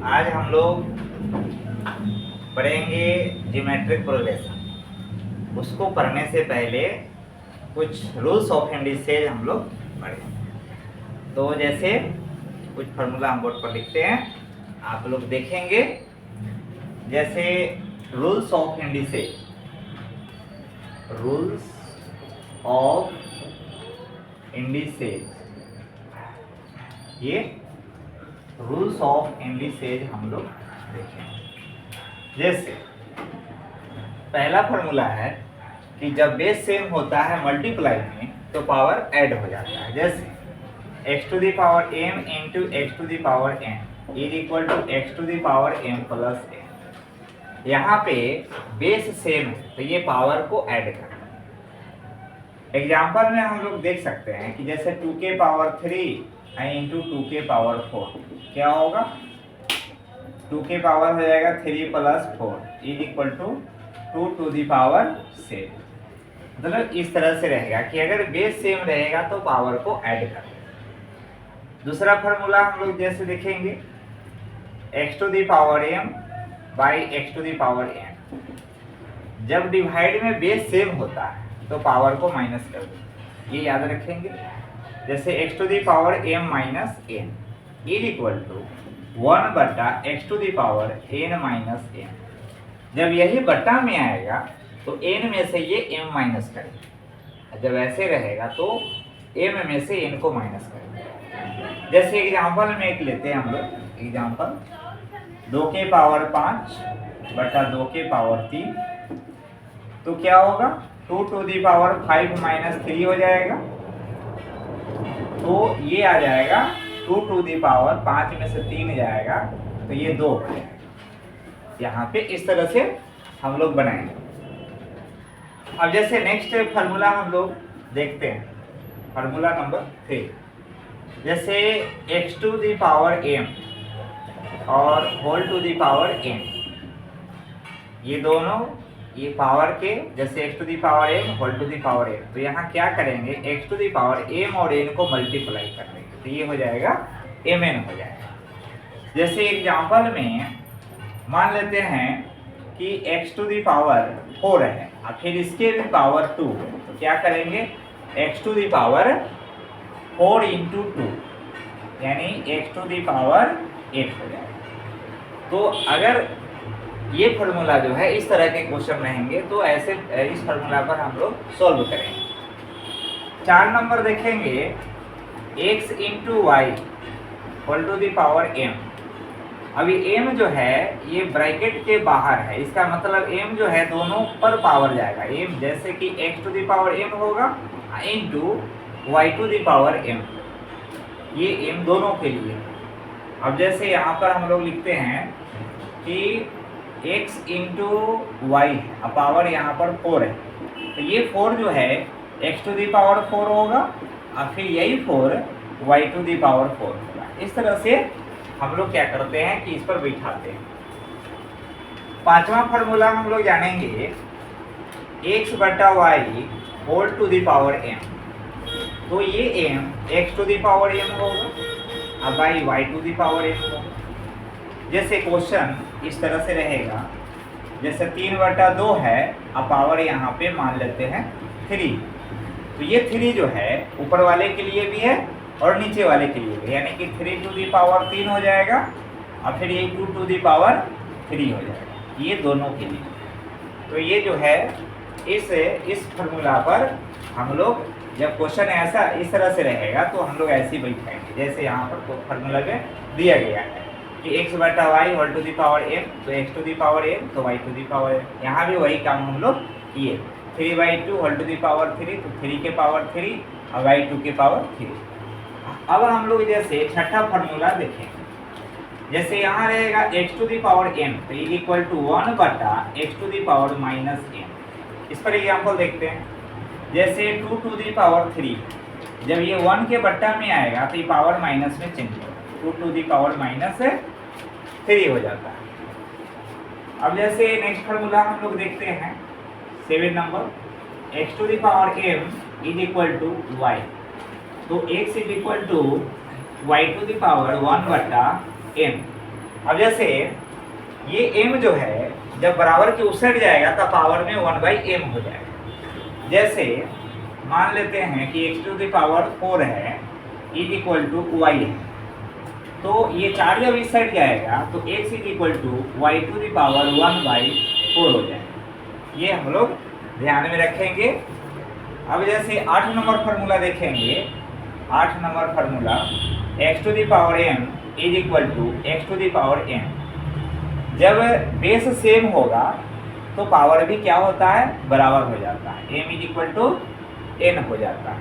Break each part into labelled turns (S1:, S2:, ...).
S1: आज हम लोग पढ़ेंगे ज्योमेट्रिक प्रोग्रेशन। उसको पढ़ने से पहले कुछ रूल्स ऑफ इंडिसेज हम लोग पढ़ें। तो जैसे कुछ फार्मूला हम बोर्ड पर लिखते हैं, आप लोग देखेंगे। जैसे rules of indices, rules of indices, ये रूल्स ऑफ इंडिसेज हम लोग देखेंगे। जैसे पहला फॉर्मूला है कि जब बेस सेम होता है मल्टीप्लाई में तो पावर ऐड हो जाता है। जैसे x to the power m into x to the power n is equal to x to the power m plus n। यहाँ पे बेस सेम है तो ये पावर को ऐड करना है। एग्जाम्पल में हम लोग देख सकते हैं कि जैसे 2k power 3 into 2k power 4 क्या होगा, 2k पावर हो जाएगा 3 plus 4 is equal to 2 to the power 7। मतलब इस तरह से रहेगा कि अगर बेस सेम रहेगा तो पावर को ऐड कर। दूसरा फॉर्मूला हम लोग जैसे देखेंगे x to the power m by x to the power n। जब डिवाइड में बेस सेम होता है तो पावर को माइनस कर दो, ये याद रखेंगे। जैसे x to the power m minus n is equal to 1 बटा x to the power n minus n। जब यही बटा में आएगा तो n में से ये m माइनस करेंगे, जब ऐसे रहेगा तो m में से n को माइनस करेंगे। जैसे एग्जांपल में एक लेते हैं हम लोग, एग्जांपल 2k पावर 5 बटा 2k पावर 3 तो क्या होगा, 2 टू दी पावर 5 माइनस 3 हो जाएगा। तो ये आ जाएगा 2 टू दी पावर 5 में से 3 जाएगा तो ये 2 हो जाएगा। यहाँ पे इस तरह से हम लोग बनाएंगे। अब जैसे नेक्स्ट फार्मूला हम लोग देखते हैं, फार्मूला नंबर 3। जैसे x to the power m और whole to the power n, ये दोनों ये पावर के, जैसे x to the power m whole to the power n, तो यहाँ क्या करेंगे, x to the power m और n को मल्टीप्लाई कर देंगे तो ये हो जाएगा mn हो जाएगा। जैसे एग्जांपल में मान लेते हैं कि x टू दी पावर 4 है और फिर इसके भी पावर 2, तो क्या करेंगे, x to the power 4 into 2 यानी x टू दी पावर 8 हो जाएगा। तो अगर ये फार्मूला जो है इस तरह के क्वेश्चन रहेंगे तो ऐसे इस फार्मूला पर हम लोग सॉल्व करेंगे। 4 नंबर देखेंगे x into y whole to the power m। अभी m जो है ये ब्रैकेट के बाहर है, इसका मतलब m जो है दोनों पर पावर जाएगा। m जैसे कि x to the power m होगा into y to the power m, ये m दोनों के लिए। अब जैसे यहाँ पर हम लोग लिखते हैं कि x इंटू वाई, पावर यहाँ पर 4 है तो ये 4 जो है x टू दी पावर 4 होगा और फिर यही 4 y टू दी पावर 4 होगा। इस तरह से हम लोग क्या करते हैं कि इस पर बैठाते हैं। 5वां फार्मूला हम लोग जानेंगे x बटा y whole to the power m। तो ये m x to the power m होगा और by y to the power m होगा। जैसे क्वेश्चन इस तरह से रहेगा, जैसे 3 बटा 2 है और पावर यहाँ पे मान लेते हैं 3, तो ये 3 जो है ऊपर वाले के लिए भी है और नीचे वाले के लिए भी, यानी कि 3 टू दी पावर 3 हो जाएगा और फिर ये 2 टू दी पावर 3 हो जाएगा, ये दोनों के लिए। तो ये जो है इस फार्मूला पर हम लोग जब क्वेश्चन ऐसा इस तरह से रहेगा तो हम लोग ऐसे ही बैठाएंगे जैसे यहाँ पर फार्मूला में दिया गया है कि x बटा y whole to the power m, तो x to the power m तो y to the power m। यहाँ भी वही काम हम लोग किए, 3/2 होल टू दी पावर 3 तो 3 के पावर 3 और y2 के पावर 3। अब हम लोग जैसे छठा फार्मूला देखेंगे, जैसे यहाँ रहेगा x to the power m तो इज इक्वल टू 1 बटा x to the power minus m। इस पर एग्जाम्पल देखते हैं। जैसे 2 टू दी पावर 3, जब ये 1 के बट्टा में आएगा तो ये पावर माइनस में चेंज होगा, 2 टू दी पावर माइनस 3 हो जाता है। अब जैसे नेक्स्ट फार्मूला हम लोग देखते हैं 7 number, x to the power m is equal to y। तो x is equal to y to the power 1 बटा m। अब जैसे ये m जो है जब बराबर के उस साइड जाएगा तब पावर में 1/m हो जाएगा। जैसे मान लेते हैं कि x टू द पावर 4 है इज इक्वल टू y है, तो ये 4 जब इस साइड जाएगा तो x is equal to y to the power 1/4 हो जाएगा। ये हम लोग ध्यान में रखेंगे। अब जैसे 8 नंबर फार्मूला देखेंगे, 8 number formula x to the power m is equal to x to the power n। जब बेस सेम होगा तो पावर भी क्या होता है, बराबर हो जाता है, m is equal to n हो जाता है।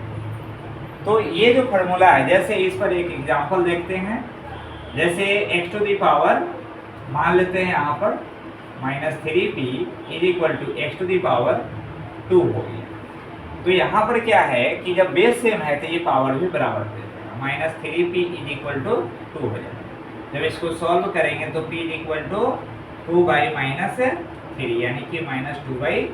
S1: तो ये जो फार्मूला है, जैसे इस पर एक एग्जांपल देखते हैं। जैसे x टू द पावर मान लेते हैं यहाँ पर -3p is equal to x to the power 2 हो गया। तो यहाँ पर क्या है कि जब बेस सेम है तो ये पावर भी बराबर दे देगा, -3p इज इक्वल टू 2 हो जाएगा। जब इसको सॉल्व करेंगे तो p इज इक्वल टू 2/-3 यानी कि -2/3।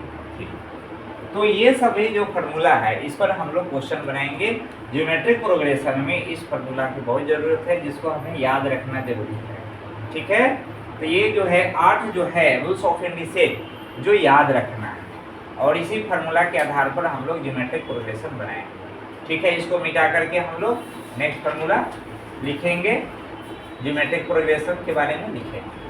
S1: तो ये सभी जो फार्मूला है इस पर हम लोग क्वेश्चन बनाएंगे। ज्योमेट्रिक प्रोग्रेशन में इस फार्मूला की बहुत ज़रूरत है, जिसको हमें याद रखना जरूरी है। ठीक है, तो ये जो है 8 जो है रूल्स ऑफ इंडिसेज जो याद रखना है, और इसी फार्मूला के आधार पर हम लोग ज्योमेट्रिक प्रोग्रेशन बनाएंगे। ठीक है, इसको मिटा करके हम लोग नेक्स्ट फार्मूला लिखेंगे, ज्योमेट्रिक प्रोग्रेशन के बारे में लिखेंगे।